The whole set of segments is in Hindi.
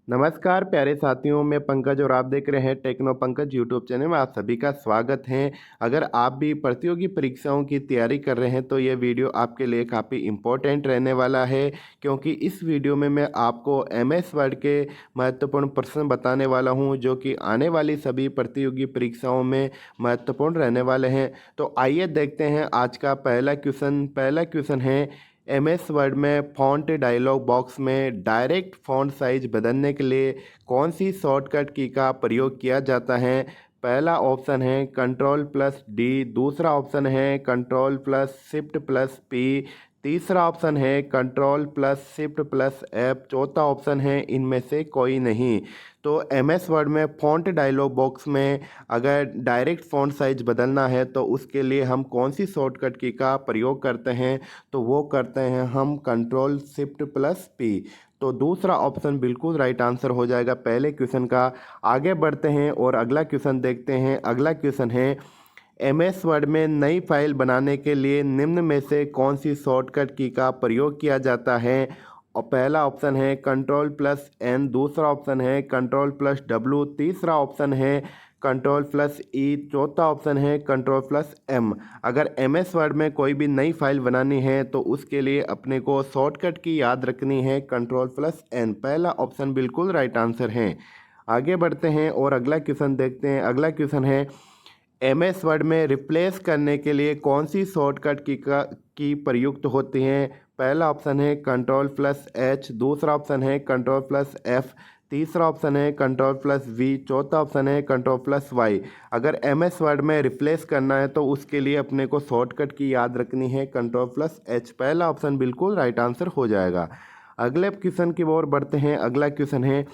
नमस्कार प्यारे साथियों, मैं पंकज और आप देख रहे हैं टेक्नो पंकज यूट्यूब चैनल में आप सभी का स्वागत है। अगर आप भी प्रतियोगी परीक्षाओं की तैयारी कर रहे हैं तो ये वीडियो आपके लिए काफ़ी इम्पोर्टेंट रहने वाला है, क्योंकि इस वीडियो में मैं आपको एमएस वर्ड के महत्वपूर्ण प्रश्न बताने वाला हूं जो कि आने वाली सभी प्रतियोगी परीक्षाओं में महत्वपूर्ण रहने वाले हैं। तो आइए देखते हैं आज का पहला क्वेश्चन है, एमएस वर्ड में फ़ॉन्ट डायलॉग बॉक्स में डायरेक्ट फ़ॉन्ट साइज बदलने के लिए कौन सी शॉर्टकट की का प्रयोग किया जाता है। पहला ऑप्शन है कंट्रोल प्लस डी, दूसरा ऑप्शन है control plus shift plus P, तीसरा ऑप्शन है control plus shift plus F, चौथा ऑप्शन है इनमें से कोई नहीं। तो एमएस वर्ड में फ़ॉन्ट डायलॉग बॉक्स में अगर डायरेक्ट फ़ॉन्ट साइज बदलना है तो उसके लिए हम कौन सी शॉर्टकट की का प्रयोग करते हैं, तो वो करते हैं हम कंट्रोल शिफ्ट प्लस पी। तो दूसरा ऑप्शन बिल्कुल राइट आंसर हो जाएगा पहले क्वेश्चन का। आगे बढ़ते हैं और अगला क्वेश्चन देखते हैं। अगला क्वेश्चन है, एमएस वर्ड में नई फाइल बनाने के लिए निम्न में से कौन सी शॉर्टकट की का प्रयोग किया जाता है। और पहला ऑप्शन है कंट्रोल प्लस एन, दूसरा ऑप्शन है कंट्रोल प्लस डब्लू, तीसरा ऑप्शन है कंट्रोल प्लस ई, चौथा ऑप्शन है कंट्रोल प्लस एम। अगर एमएस वर्ड में कोई भी नई फाइल बनानी है तो उसके लिए अपने को शॉर्टकट की याद रखनी है कंट्रोल प्लस एन। पहला ऑप्शन बिल्कुल राइट आंसर है। आगे बढ़ते हैं और अगला क्वेश्चन देखते हैं। अगला क्वेश्चन है, एमएस वर्ड में रिप्लेस करने के लिए कौन सी शॉर्टकट की प्रयुक्त होती हैं। पहला ऑप्शन है कंट्रोल प्लस एच, दूसरा ऑप्शन है कंट्रोल प्लस एफ, तीसरा ऑप्शन है कंट्रोल प्लस वी, चौथा ऑप्शन है कंट्रोल प्लस वाई। अगर एमएस वर्ड में रिप्लेस करना है तो उसके लिए अपने को शॉर्टकट की याद रखनी है कंट्रोल प्लस एच। पहला ऑप्शन बिल्कुल राइट आंसर हो जाएगा। अगले क्वेश्चन की ओर बढ़ते हैं। अगला क्वेश्चन है,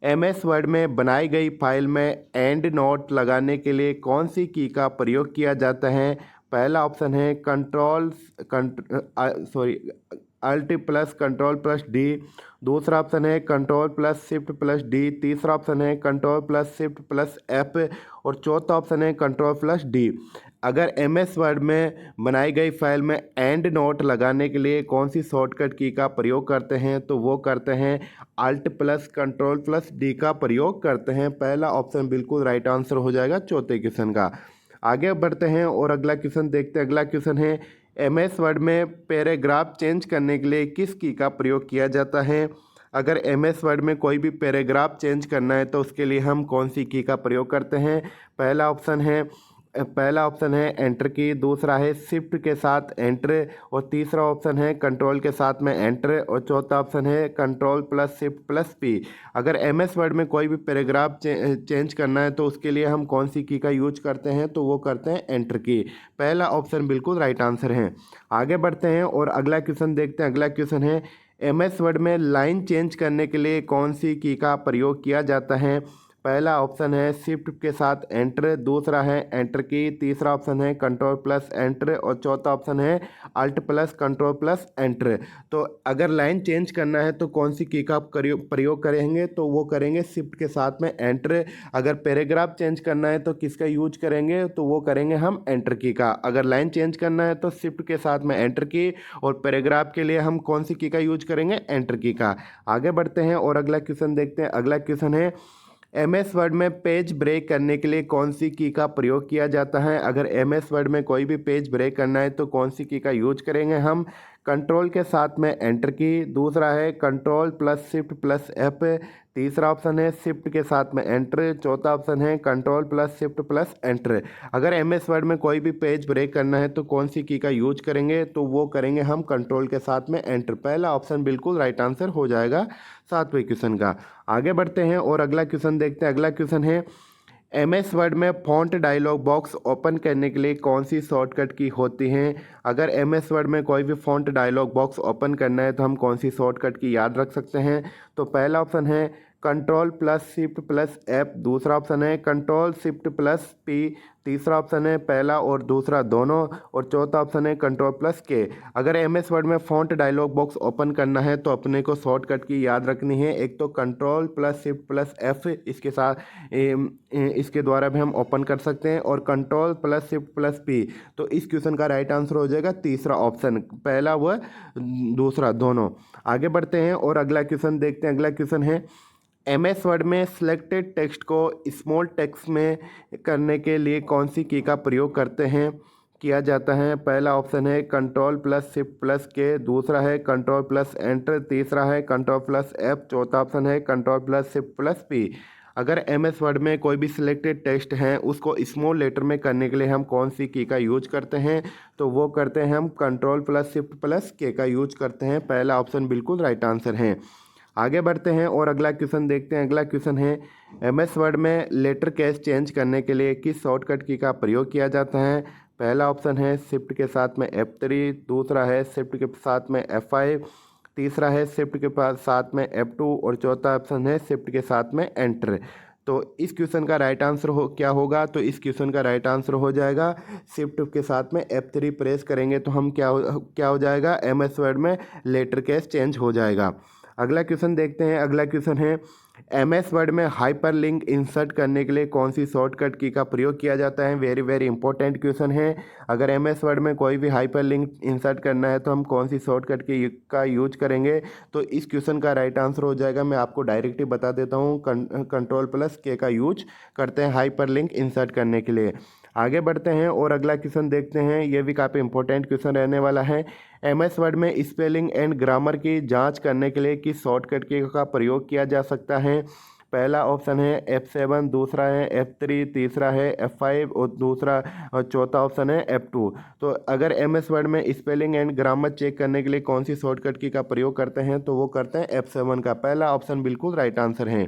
एमएस वर्ड में बनाई गई फाइल में एंड नोट लगाने के लिए कौन सी की का प्रयोग किया जाता है। पहला ऑप्शन है alt plus control plus D, दूसरा ऑप्शन है control plus shift plus D, तीसरा ऑप्शन है control plus shift plus F और चौथा ऑप्शन है कंट्रोल प्लस डी। अगर एमएस वर्ड में बनाई गई फाइल में एंड नोट लगाने के लिए कौन सी शॉर्टकट की का प्रयोग करते हैं, तो वो करते हैं alt plus control plus D का प्रयोग करते हैं। पहला ऑप्शन बिल्कुल राइट आंसर हो जाएगा चौथे क्वेश्चन का। आगे बढ़ते हैं और अगला क्वेश्चन देखते हैं। अगला क्वेश्चन है, एमएस वर्ड में पैराग्राफ चेंज करने के लिए किस की का प्रयोग किया जाता है। अगर एमएस वर्ड में कोई भी पैराग्राफ चेंज करना है तो उसके लिए हम कौन सी की का प्रयोग करते हैं। पहला ऑप्शन है एंटर की, दूसरा है शिफ्ट के साथ एंटर और तीसरा ऑप्शन है कंट्रोल के साथ में एंटर और चौथा ऑप्शन है control plus shift plus P. अगर एमएस वर्ड में कोई भी पैराग्राफ चेंज करना है तो उसके लिए हम कौन सी की का यूज करते हैं, तो वो करते हैं एंटर की। पहला ऑप्शन बिल्कुल राइट आंसर है। आगे बढ़ते हैं और अगला क्वेश्चन देखते हैं। अगला क्वेश्चन है, एमएस वर्ड में लाइन चेंज करने के लिए कौन सी की का प्रयोग किया जाता है। पहला ऑप्शन है शिफ्ट के साथ एंटर, दूसरा है एंटर की, तीसरा ऑप्शन है कंट्रोल प्लस एंटर और चौथा ऑप्शन है alt plus control plus enter. तो अगर लाइन चेंज करना है तो कौन सी की का प्रयोग करेंगे, तो वो करेंगे शिफ्ट के साथ में एंटर। अगर पैराग्राफ चेंज करना है तो किसका यूज करेंगे, तो वो करेंगे हम एंटर की का। अगर लाइन चेंज करना है तो शिफ्ट के साथ में एंटर की और पैराग्राफ के लिए हम कौन सी की का यूज करेंगे, एंटर की का। आगे बढ़ते हैं और अगला क्वेश्चन देखते हैं। अगला क्वेश्चन है, एमएस वर्ड में पेज ब्रेक करने के लिए कौन सी की का प्रयोग किया जाता है। अगर एमएस वर्ड में कोई भी पेज ब्रेक करना है तो कौन सी की का यूज करेंगे हम। कंट्रोल के साथ में एंटर की, दूसरा है control plus shift plus F, तीसरा ऑप्शन है शिफ्ट के साथ में एंटर, चौथा ऑप्शन है control plus shift plus enter. अगर एमएस वर्ड में कोई भी पेज ब्रेक करना है तो कौन सी की का यूज करेंगे, तो वो करेंगे हम कंट्रोल के साथ में एंटर। पहला ऑप्शन बिल्कुल राइट आंसर हो जाएगा सातवें क्वेश्चन का। आगे बढ़ते हैं और अगला क्वेश्चन देखते हैं। अगला क्वेश्चन है, एमएस वर्ड में फ़ॉन्ट डायलॉग बॉक्स ओपन करने के लिए कौन सी शॉर्टकट की होती हैं। अगर एमएस वर्ड में कोई भी फ़ॉन्ट डायलॉग बॉक्स ओपन करना है तो हम कौन सी शॉर्टकट की याद रख सकते हैं। तो पहला ऑप्शन है control plus shift plus F, दूसरा ऑप्शन है कंट्रोल शिफ्ट प्लस पी, तीसरा ऑप्शन है पहला और दूसरा दोनों और चौथा ऑप्शन है कंट्रोल प्लस के। अगर एमएस वर्ड में फ़ॉन्ट डायलॉग बॉक्स ओपन करना है तो अपने को शॉर्टकट की याद रखनी है। एक तो control plus shift plus F, इसके साथ इसके द्वारा भी हम ओपन कर सकते हैं, और control plus shift plus P. तो इस क्वेश्चन का राइट आंसर हो जाएगा तीसरा ऑप्शन, पहला व दूसरा दोनों। आगे बढ़ते हैं और अगला क्वेश्चन देखते हैं। अगला क्वेश्चन है, MS वर्ड में सिलेक्टेड टेक्स्ट को स्मॉल टेक्स्ट में करने के लिए कौन सी की का प्रयोग करते हैं किया जाता है? पहला ऑप्शन है कंट्रोल प्लस शिफ्ट प्लस के, दूसरा है कंट्रोल प्लस एंटर, तीसरा है कंट्रोल प्लस F, चौथा ऑप्शन है control plus shift plus P। अगर MS वर्ड में कोई भी सिलेक्टेड टेक्स्ट है उसको स्मॉल लेटर में करने के लिए हम कौन सी की का यूज करते हैं? तो वो करते हैं हम कंट्रोल प्लस शिफ्ट प्लस के का यूज करते हैं। पहला ऑप्शन बिल्कुल राइट आंसर है। आगे बढ़ते हैं और अगला क्वेश्चन देखते हैं। अगला क्वेश्चन है MS वर्ड में लेटर केस चेंज करने के लिए किस शॉर्टकट की का प्रयोग किया जाता है? पहला ऑप्शन है शिफ्ट के साथ में F3, दूसरा है शिफ्ट के साथ में F5, तीसरा है शिफ्ट के साथ में F2 और चौथा ऑप्शन है शिफ्ट के साथ में एंटर। तो इस क्वेश्चन का राइट आंसर क्या होगा? तो इस क्वेश्चन का राइट आंसर हो जाएगा शिफ्ट के साथ में F3 प्रेस करेंगे तो हम क्या हो जाएगा? MS वर्ड में लेटर केस चेंज हो जाएगा। अगला क्वेश्चन देखते हैं। अगला क्वेश्चन है MS वर्ड में हाइपरलिंक इंसर्ट करने के लिए कौन सी शॉर्टकट की का प्रयोग किया जाता है? वेरी वेरी इंपॉर्टेंट क्वेश्चन है। अगर MS वर्ड में कोई भी हाइपरलिंक इंसर्ट करना है तो हम कौन सी शॉर्टकट की का यूज करेंगे? तो इस क्वेश्चन का राइट आंसर हो जाएगा, मैं आपको डायरेक्टली बता देता हूँ, कंट्रोल प्लस के का यूज करते हैं हाइपरलिंक इंसर्ट करने के लिए। आगे बढ़ते हैं और अगला क्वेश्चन देखते हैं। ये भी काफ़ी इंपॉर्टेंट क्वेश्चन रहने वाला है। MS वर्ड में स्पेलिंग एंड ग्रामर की जांच करने के लिए किस शॉर्टकट की का प्रयोग किया जा सकता है? पहला ऑप्शन है F7, दूसरा है F3, तीसरा है F5 और चौथा ऑप्शन है F2। तो अगर MS वर्ड में स्पेलिंग एंड ग्रामर चेक करने के लिए कौन सी शॉर्टकट की का प्रयोग करते हैं? तो वो करते हैं F7 का। पहला ऑप्शन बिल्कुल राइट आंसर है।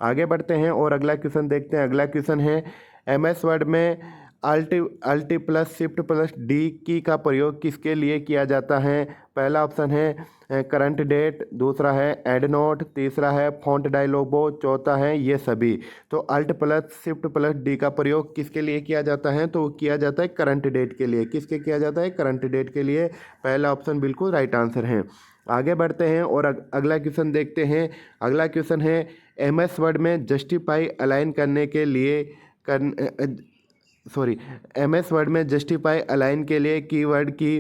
आगे बढ़ते हैं और अगला क्वेश्चन देखते हैं। अगला क्वेश्चन है MS वर्ड में alt plus shift plus D की का प्रयोग किसके लिए किया जाता है? पहला ऑप्शन है करंट डेट, दूसरा है एड नोट, तीसरा है फॉन्ट डायलॉग बॉक्स, चौथा है ये सभी। तो alt plus shift plus D का प्रयोग किसके लिए किया जाता है? तो किया जाता है करंट डेट के लिए। किसके किया जाता है? करंट डेट के लिए। पहला ऑप्शन बिल्कुल राइट आंसर है। आगे बढ़ते हैं और अगला क्वेश्चन देखते हैं। अगला क्वेश्चन है MS वर्ड में जस्टिफाई अलाइन करने के लिए MS वर्ड में जस्टिफाई अलाइन के लिए कीवर्ड की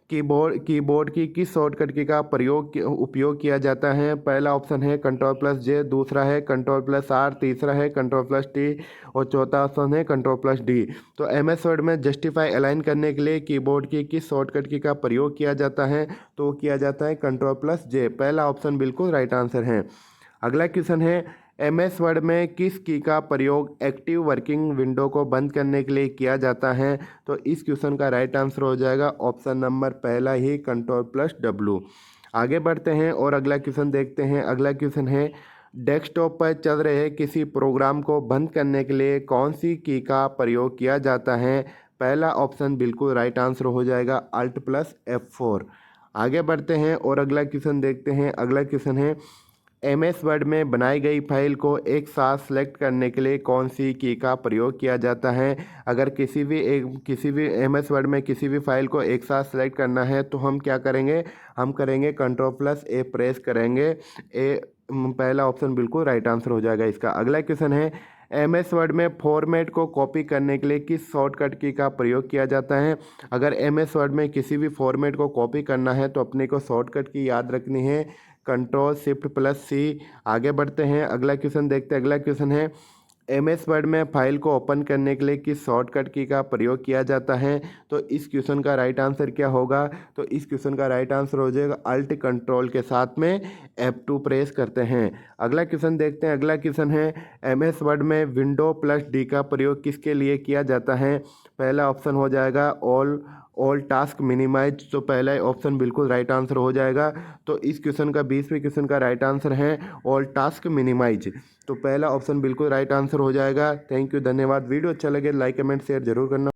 कीबोर्ड की किस शॉर्टकट की का उपयोग किया जाता है? पहला ऑप्शन है कंट्रोल प्लस J, दूसरा है कंट्रोल प्लस R, तीसरा है कंट्रोल प्लस T और चौथा ऑप्शन है कंट्रोल प्लस D। तो MS वर्ड में जस्टिफाई अलाइन करने के लिए कीबोर्ड की किस शॉर्टकट की का प्रयोग किया जाता है? तो किया जाता है कंट्रोल प्लस J। पहला ऑप्शन बिल्कुल राइट आंसर है। अगला क्वेश्चन है MS वर्ड में किस की का प्रयोग एक्टिव वर्किंग विंडो को बंद करने के लिए किया जाता है? तो इस क्वेश्चन का राइट आंसर हो जाएगा ऑप्शन नंबर पहला ही कंट्रोल प्लस W। आगे बढ़ते हैं और अगला क्वेश्चन देखते हैं। अगला क्वेश्चन है डेस्कटॉप पर चल रहे किसी प्रोग्राम को बंद करने के लिए कौन सी की का प्रयोग किया जाता है? पहला ऑप्शन बिल्कुल राइट आंसर हो जाएगा अल्ट प्लस F4। आगे बढ़ते हैं और अगला क्वेश्चन देखते हैं। अगला क्वेश्चन है MS वर्ड में बनाई गई फाइल को एक साथ सेलेक्ट करने के लिए कौन सी की का प्रयोग किया जाता है? अगर किसी भी MS वर्ड में किसी भी फाइल को एक साथ सेलेक्ट करना है तो हम क्या करेंगे? हम करेंगे कंट्रोल प्लस A प्रेस करेंगे। पहला ऑप्शन बिल्कुल राइट आंसर हो जाएगा इसका। अगला क्वेश्चन है MS वर्ड में फॉर्मेट को कॉपी करने के लिए किस शॉर्टकट की का प्रयोग किया जाता है? अगर MS वर्ड में किसी भी फॉर्मेट को कॉपी करना है तो अपने को शॉर्टकट की याद रखनी है कंट्रोल शिफ्ट प्लस C। आगे बढ़ते हैं, अगला क्वेश्चन देखते हैं। अगला क्वेश्चन है MS वर्ड में फाइल को ओपन करने के लिए किस शॉर्टकट की का प्रयोग किया जाता है? तो इस क्वेश्चन का राइट आंसर क्या होगा? तो इस क्वेश्चन का राइट आंसर हो जाएगा अल्ट कंट्रोल के साथ में F2 प्रेस करते हैं। अगला क्वेश्चन देखते हैं। अगला क्वेश्चन है MS वर्ड में विंडो प्लस D का प्रयोग किसके लिए किया जाता है? पहला ऑप्शन हो जाएगा ऑल टास्क मिनिमाइज। तो पहला ऑप्शन बिल्कुल राइट आंसर हो जाएगा। तो इस क्वेश्चन का 20वें क्वेश्चन का राइट आंसर है ऑल टास्क मिनिमाइज। तो पहला ऑप्शन बिल्कुल राइट आंसर हो जाएगा। थैंक यू, धन्यवाद। वीडियो अच्छा लगे लाइक कमेंट शेयर जरूर करना।